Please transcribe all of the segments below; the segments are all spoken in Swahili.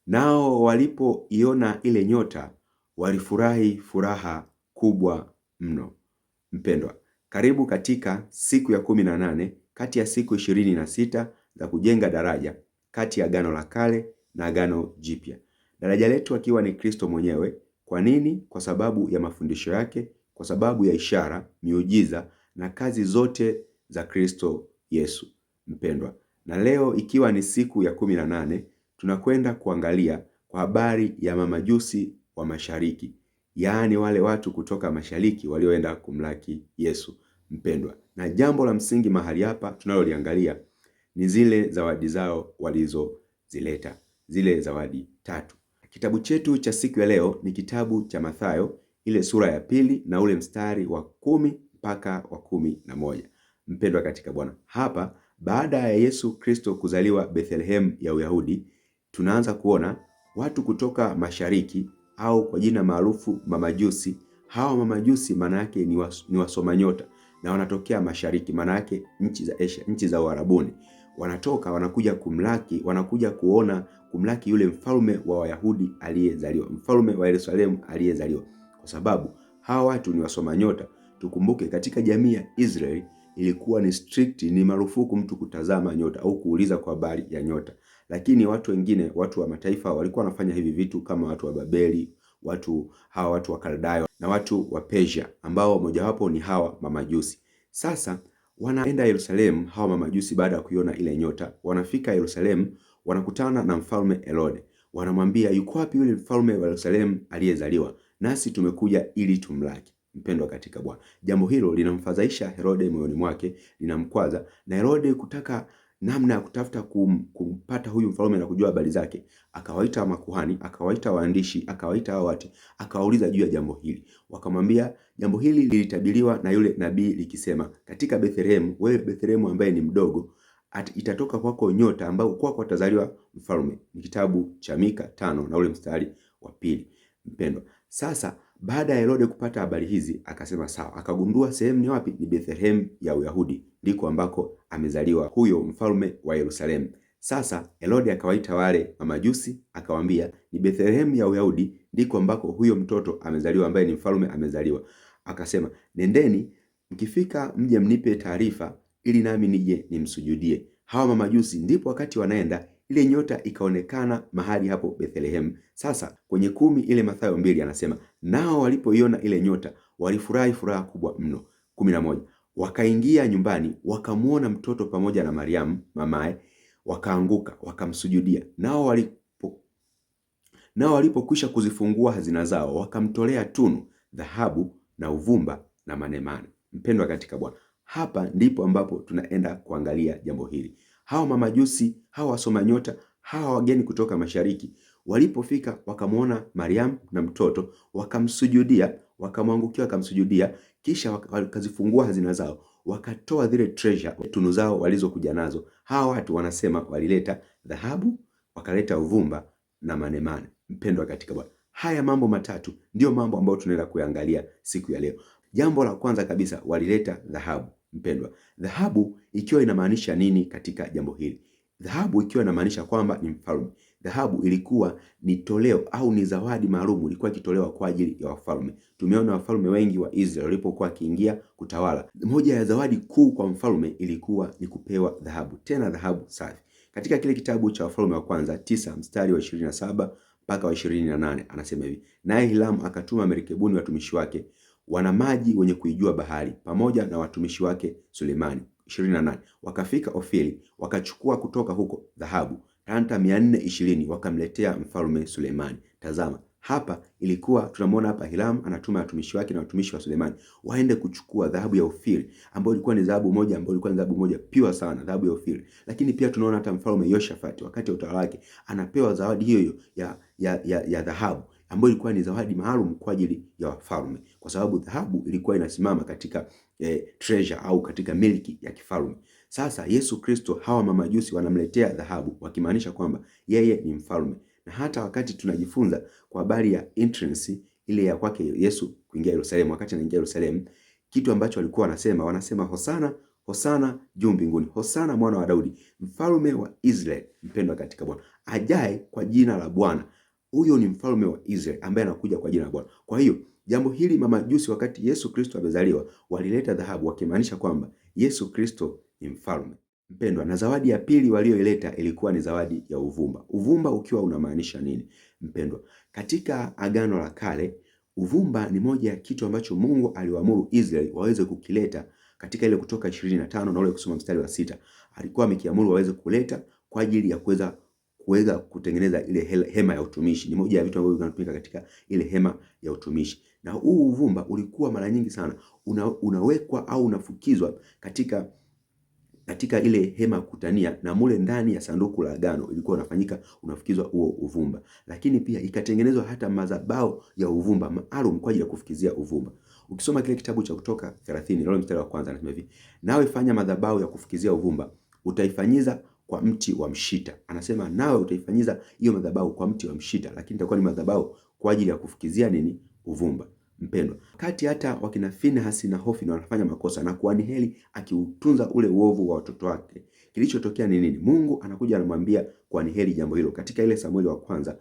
Nao walipoiona ile nyota walifurahi furaha kubwa mno. Mpendwa, karibu katika siku ya 18 kati ya siku 26 za kujenga daraja kati ya Agano la Kale na Agano Jipya. Daraja letu akiwa ni Kristo mwenyewe. Kwa nini? Kwa sababu ya mafundisho yake, kwa sababu ya ishara, miujiza na kazi zote za Kristo Yesu. Mpendwa, na leo ikiwa ni siku ya 18 tunakwenda kuangalia kwa habari ya mamajusi wa mashariki, yaani wale watu kutoka mashariki walioenda kumlaki Yesu. Mpendwa, na jambo la msingi mahali hapa tunaloliangalia ni zile zawadi zao walizozileta, zile zawadi tatu. Kitabu chetu cha siku ya leo ni kitabu cha Mathayo, ile sura ya 2 na ule mstari wa 10 mpaka wa 11. Mpendwa katika Bwana, hapa baada ya Yesu Kristo kuzaliwa Bethlehem ya Uyahudi, tunaanza kuona watu kutoka mashariki au kwa jina maarufu mamajusi. Hawa mamajusi maana yake ni wasoma nyota na wanatokea mashariki, maana yake nchi za Asia, nchi za Uarabuni. Wanatoka wanakuja kumlaki, wanakuja kumlaki yule mfalme wa Wayahudi aliyezaliwa, mfalme wa Yerusalemu aliyezaliwa. Kwa sababu hawa watu ni wasoma nyota. Tukumbuke katika jamii ya Israeli ilikuwa ni strict, ni marufuku mtu kutazama nyota au kuuliza kwa habari ya nyota. Lakini watu wengine, watu wa mataifa walikuwa wanafanya hivi vitu, kama watu wa Babeli, watu wa Kaldayo na watu wa Persia, ambao mojawapo ni hawa mamajusi. Sasa wanaenda Yerusalemu hawa mamajusi. Baada ya kuiona ile nyota, wanafika Yerusalemu, wanakutana na mfalme Herode. Wanamwambia, yuko wapi yule mfalme wa Yerusalemu aliyezaliwa? Nasi tumekuja ili tumlaki. Mpendwa katika Bwana, jambo hilo linamfadhaisha Herode moyoni mwake, linamkwaza, na Herode kutaka namna ya kutafuta kumpata huyu mfalme na kujua habari zake, akawaita makuhani, akawaita waandishi, akawaita hao watu, akawauliza juu ya jambo hili. Wakamwambia jambo hili lilitabiriwa na yule nabii likisema, katika Bethlehem, wewe Bethlehem ambaye ni mdogo, itatoka kwako nyota ambayo kwako atazaliwa mfalme. Ni kitabu cha Mika 5 na ule mstari wa 2. Mpendwa, sasa baada ya Herode kupata habari hizi, akasema sawa, akagundua sehemu ni wapi? Ni Bethlehem ya Uyahudi, ndiko ambako amezaliwa huyo mfalme wa Yerusalemu. Sasa Herode akawaita wale mamajusi, akawaambia ni Bethlehem ya Uyahudi ndiko ambako huyo mtoto amezaliwa, ambaye ni mfalme amezaliwa. Akasema, nendeni, mkifika mje mnipe taarifa ili nami nije nimsujudie. Hawa mamajusi ndipo wakati wanaenda, ile nyota ikaonekana mahali hapo Bethlehem. Sasa kwenye 10 ile Mathayo 2 anasema, nao walipoiona ile nyota walifurahi furaha kubwa mno. 11, wakaingia nyumbani wakamuona mtoto pamoja na Mariamu mamaye, wakaanguka wakamsujudia. Nao walipokwisha kuzifungua hazina zao, wakamtolea tunu, dhahabu na uvumba na manemane. Mpendwa katika Bwana, hapa ndipo ambapo tunaenda kuangalia jambo hili. Hawa mamajusi, hawa wasoma nyota, hawa wageni kutoka mashariki walipofika, wakamuona Mariamu na mtoto, wakamsujudia, wakamwangukia, wakamsujudia, kisha wakazifungua hazina zao, wakatoa zile treasure, tunu zao walizokuja nazo. Hawa watu wanasema walileta dhahabu, wakaleta uvumba na manemane. Mpendwa katika Bwana, haya mambo matatu ndio mambo ambayo tunaenda kuangalia siku ya leo. Jambo la kwanza kabisa, walileta dhahabu. Mpendwa, dhahabu ikiwa inamaanisha nini katika jambo hili? Dhahabu ikiwa inamaanisha kwamba ni mfalme. Dhahabu ilikuwa ni toleo au ni zawadi maalum, ilikuwa ikitolewa kwa ajili ya wafalme. Tumeona wafalme wengi wa Israeli walipokuwa kiingia kutawala, moja ya zawadi kuu kwa mfalme ilikuwa ni kupewa dhahabu, tena dhahabu safi. Katika kile kitabu cha Wafalme wa kwanza 9 mstari wa 27 mpaka wa 28 anasema hivi, naye Hiramu akatuma merikebuni watumishi wake, wana maji wenye kuijua bahari, pamoja na watumishi wake Sulemani. 28, wakafika Ofiri, wakachukua kutoka huko dhahabu talanta 420, wakamletea mfalme Sulemani. Tazama, hapa ilikuwa tunamwona hapa Hiramu anatuma watumishi wake na watumishi wa Sulemani waende kuchukua dhahabu ya Ofiri, ambayo ilikuwa ni dhahabu moja pure sana, dhahabu ya Ofiri. Lakini pia tunaona hata mfalme Yoshafati wakati wa utawala wake anapewa zawadi hiyo ya dhahabu, ambayo ilikuwa ni zawadi maalum kwa ajili ya wafalme, kwa sababu dhahabu ilikuwa inasimama katika treasure au katika milki ya kifalme. Sasa Yesu Kristo, hawa mamajusi wanamletea dhahabu, wakimaanisha kwamba yeye ni mfalme. Na hata wakati tunajifunza kwa habari ya entrance ile ya kwake Yesu kuingia Yerusalemu, wakati anaingia Yerusalemu, kitu ambacho walikuwa wanasema Hosana, Hosana juu mbinguni, Hosana mwana wa Daudi, mfalme wa Israeli. Mpendwa katika Bwana, ajaye kwa jina la Bwana. Huyo ni mfalme wa Israeli ambaye anakuja kwa jina la Bwana. Kwa hiyo jambo hili mamajusi wakati Yesu Kristo amezaliwa walileta dhahabu, wakimaanisha kwamba Yesu Kristo ni mfalme. Mpendwa, na zawadi ya pili walioileta ilikuwa ni zawadi ya uvumba. Uvumba ukiwa unamaanisha nini? Mpendwa, katika Agano la Kale uvumba ni moja ya kitu ambacho Mungu aliwaamuru Israeli waweze kukileta katika ile Kutoka 25 na ule kusoma mstari wa 6. Alikuwa amekiamuru waweze kuleta kwa ajili ya kuweza kutengeneza ile hema ya utumishi. Ni moja ya vitu ambavyo vinatumika katika ile hema ya utumishi. Na huu uvumba ulikuwa mara nyingi sana unawekwa au unafukizwa katika ile hema kutania, na mule ndani ya sanduku la agano ilikuwa unafukizwa huo uvumba. Lakini pia ikatengenezwa hata madhabahu ya uvumba maalum kwa ajili ya kufukizia uvumba. Ukisoma kile kitabu cha Kutoka 30 na mstari wa kwanza anasema hivi: nawe fanya madhabahu ya kufukizia uvumba, utaifanyiza kwa mti wa mshita. Anasema nawe utaifanyiza hiyo madhabahu kwa mti wa mshita, lakini itakuwa ni madhabahu kwa ajili ya kufukizia nini? Uvumba. Mpendwa, kati hata wakina Finehasi na Hofni wanafanya makosa na kuhani Eli akiutunza ule uovu wa watoto wake, kilichotokea ni nini? Mungu anakuja anamwambia kuhani Eli jambo hilo katika ile Samueli wa kwanza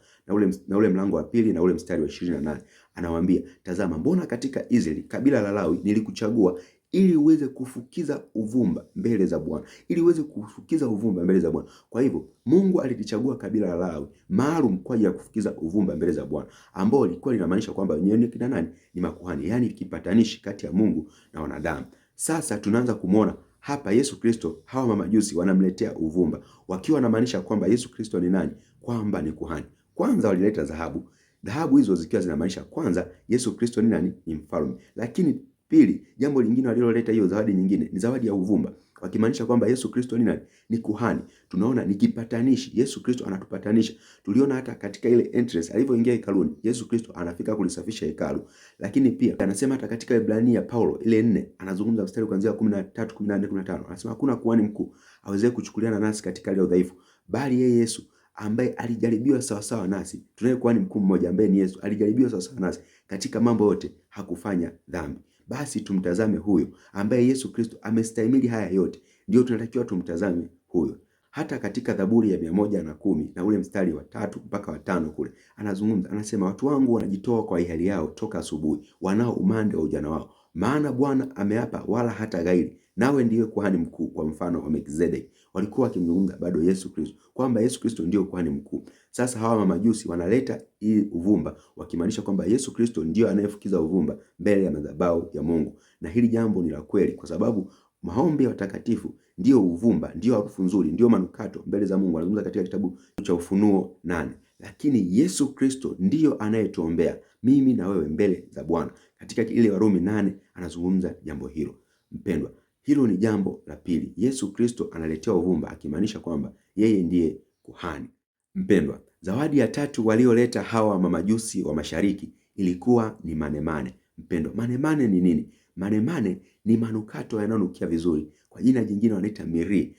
na ule mlango wa pili na ule mstari wa 28. Anamwambia, tazama, mbona katika Israeli kabila la Lawi nilikuchagua ili uweze kufukiza uvumba mbele za Bwana, ili uweze kufukiza uvumba mbele za Bwana. Kwa hivyo Mungu alilichagua kabila la Lawi maalum kwa ajili ya kufukiza uvumba mbele za Bwana, ambao lilikuwa linamaanisha kwamba wenyewe ni kina nani? Ni makuhani, yani kipatanishi kati ya Mungu na wanadamu. Sasa tunaanza kumwona hapa Yesu Kristo, hawa mamajusi wanamletea uvumba wakiwa wanamaanisha kwamba Yesu Kristo ni nani? Kwamba ni kuhani. Kwanza walileta dhahabu. Dhahabu hizo zikiwa zinamaanisha kwanza Yesu Kristo ni nani? Ni mfalme. Lakini pili, jambo lingine waliloleta, hiyo zawadi nyingine ni zawadi ya uvumba, wakimaanisha kwamba Yesu Kristo ni nani? Ni kuhani. Tunaona ni kipatanishi. Yesu Kristo anatupatanisha. Tuliona hata katika ile entrance alipoingia hekaluni, Yesu Kristo anafika kulisafisha hekalu. Lakini pia anasema hata katika Ibrania Paulo ile 4 anazungumza mstari kuanzia 13, 14, 15. Anasema hakuna kuhani mkuu aweze kuchukuliana nasi katika ile udhaifu, bali yeye Yesu ambaye alijaribiwa sawasawa nasi. Tunaye kuhani mkuu mmoja ambaye ni Yesu, alijaribiwa sawasawa nasi katika mambo yote, hakufanya dhambi. Basi tumtazame huyo ambaye Yesu Kristo amestahimili haya yote. Ndio tunatakiwa tumtazame huyo. Hata katika Zaburi ya 110 na ule mstari wa 3 mpaka wa 5 kule anazungumza, anasema, watu wangu wanajitoa kwa hiari yao toka asubuhi, wanao umande wa ujana wao. Maana Bwana ameapa wala hata ghairi, nawe ndiwe kuhani mkuu kwa mfano wa Melkizedeki. Walikuwa wakimzungumza bado Yesu Kristo, kwamba Yesu Kristo ndio kuhani mkuu. Sasa hawa mamajusi wanaleta hii uvumba wakimaanisha kwamba Yesu Kristo ndio anayefukiza uvumba mbele ya madhabahu ya Mungu. Na hili jambo ni la kweli, kwa sababu maombi ya watakatifu ndio uvumba, ndio harufu nzuri, ndio manukato mbele za Mungu. Anazungumza katika kitabu cha Ufunuo 8. Lakini Yesu Kristo ndio anayetuombea mimi na wewe mbele za Bwana. Katika ile Warumi 8 anazungumza jambo hilo. Mpendwa, hilo ni jambo la pili. Yesu Kristo analetea uvumba akimaanisha kwamba yeye ndiye kuhani. Mpendwa, zawadi ya tatu walioleta hawa mamajusi wa mashariki ilikuwa ni manemane. Mpendwa, manemane ni nini? Manemane ni manukato yanayonukia vizuri. Kwa jina jingine wanaita miri.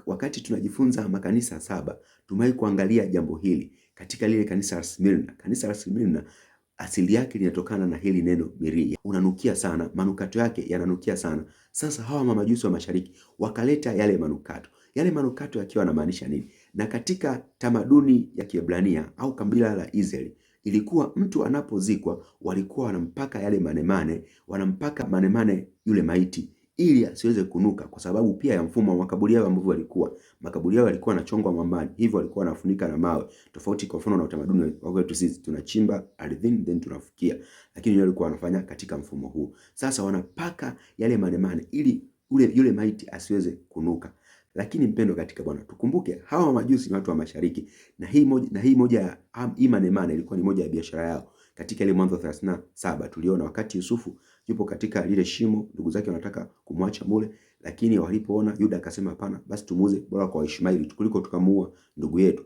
Wakati tunajifunza makanisa 7, tumewahi kuangalia jambo hili katika lile kanisa la Smyrna. Kanisa la Smyrna asili yake linatokana na hili neno miri. Unanukia sana, manukato yake yananukia sana. Sasa hawa mamajusi wa mashariki wakaleta yale manukato. Yale manukato yakiwa yanamaanisha nini? Na katika tamaduni ya Kiebrania au kabila la Israeli, ilikuwa mtu anapozikwa walikuwa wanampaka yale manemane, wanampaka manemane yule maiti ili asiweze kunuka, kwa sababu pia ya mfumo wa makaburi yao ambavyo makaburi yao yalikuwa yanachongwa mwambani, hivyo walikuwa wanafunika na mawe. Tofauti kwa mfano na utamaduni wa kwetu sisi, tunachimba ardhini then tunafukia, lakini wao walikuwa wanafanya katika mfumo huu. Sasa wanapaka yale manemane ili yule maiti asiweze kunuka. Lakini mpendo katika Bwana, tukumbuke hawa majusi ni watu wa mashariki, na hii manemane ilikuwa ni moja ya biashara yao. Katika ile Mwanzo 37 tuliona wakati Yusufu yupo katika lile shimo, ndugu zake wanataka kumwacha mule, lakini walipoona Yuda akasema hapana, basi tumuuze bora kwa Ishmaeli kuliko tukamuua ndugu yetu.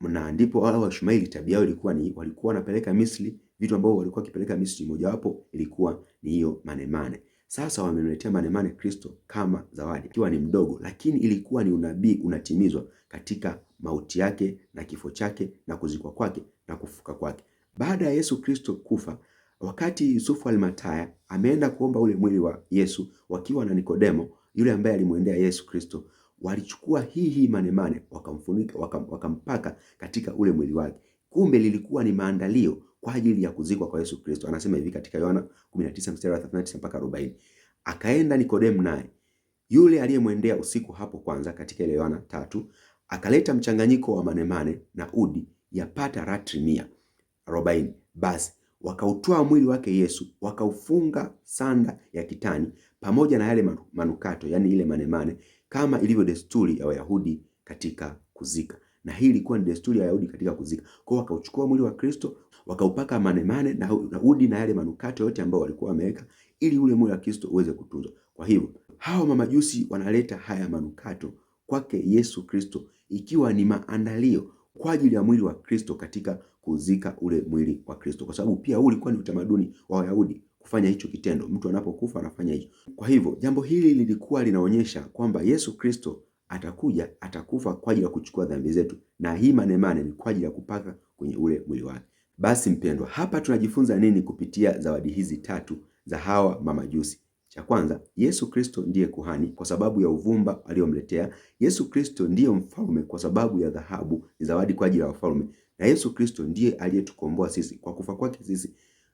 Na ndipo wale wa Ishmaeli tabia yao ilikuwa ni walikuwa wanapeleka Misri, vitu ambavyo walikuwa wakipeleka Misri mojawapo ilikuwa ni hiyo manemane. Sasa wamemletea manemane Kristo kama zawadi, ikiwa ni mdogo, lakini ilikuwa ni unabii unatimizwa katika mauti yake na kifo chake na kuzikwa kwake na kufuka kwake. Baada ya Yesu Kristo kufa, wakati Yusufu Alimataya ameenda kuomba ule mwili wa Yesu wakiwa na Nikodemo, yule ambaye alimwendea Yesu Kristo, walichukua hii manemane wakamfunika, wakampaka katika ule mwili wake. Kumbe lilikuwa ni maandalio kwa ajili ya kuzikwa kwa Yesu Kristo. Anasema hivi katika Yohana 19 mstari wa 39 mpaka 40. Akaenda Nikodemu naye yule aliyemwendea usiku hapo kwanza, katika ile Yohana 3, akaleta mchanganyiko wa manemane na udi yapata ratri 140. Basi wakautoa mwili wake Yesu, wakaufunga sanda ya kitani pamoja na yale manukato, yani ile manemane, kama ilivyo desturi ya Wayahudi katika kuzika. Na hii ilikuwa ni desturi ya Wayahudi katika kuzika. Kwa wakauchukua mwili wa Kristo, wakaupaka manemane na udi na yale manukato yote ambao walikuwa wameweka, ili ule mwili wa Kristo uweze kutunzwa. Kwa hivyo hao mamajusi wanaleta haya manukato kwake Yesu Kristo, ikiwa ni maandalio kwa ajili ya mwili wa Kristo katika kuzika ule mwili wa Kristo, kwa sababu pia huu ulikuwa ni utamaduni wa Wayahudi kufanya hicho kitendo. Mtu anapokufa anafanya hicho. Kwa hivyo jambo hili lilikuwa linaonyesha kwamba Yesu Kristo atakuja, atakufa kwa ajili ya kuchukua dhambi zetu, na hii manemane ni kwa ajili ya kupaka kwenye ule mwili wake. Basi mpendwa, hapa tunajifunza nini kupitia zawadi hizi tatu za hawa mamajusi? Cha kwanza, Yesu Kristo ndiye kuhani kwa sababu ya uvumba aliyomletea. Yesu Kristo ndiye mfalme kwa sababu ya dhahabu, ni zawadi kwa ajili ya wafalme. Na Yesu Kristo ndiye aliyetukomboa sisi. Kwa kufa kwake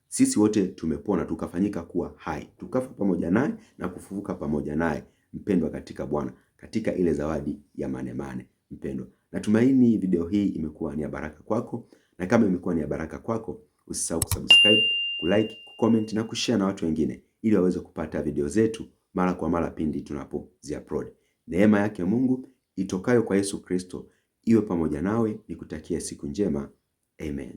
sisi wote tumepona, tukafanyika kuwa hai, tukafa pamoja naye na kufufuka pamoja naye, mpendwa katika Bwana, katika ile zawadi ya manemane. Mpendwa, natumaini video hii imekuwa ni ya baraka kwako, na kama imekuwa ni ya baraka kwako, usisahau kusubscribe, kulike, kucomment na kushare na watu wengine, ili waweze kupata video zetu mara kwa mara pindi tunapozi-upload. Neema yake Mungu itokayo kwa Yesu Kristo iwe pamoja nawe. Nikutakia siku njema. Amen.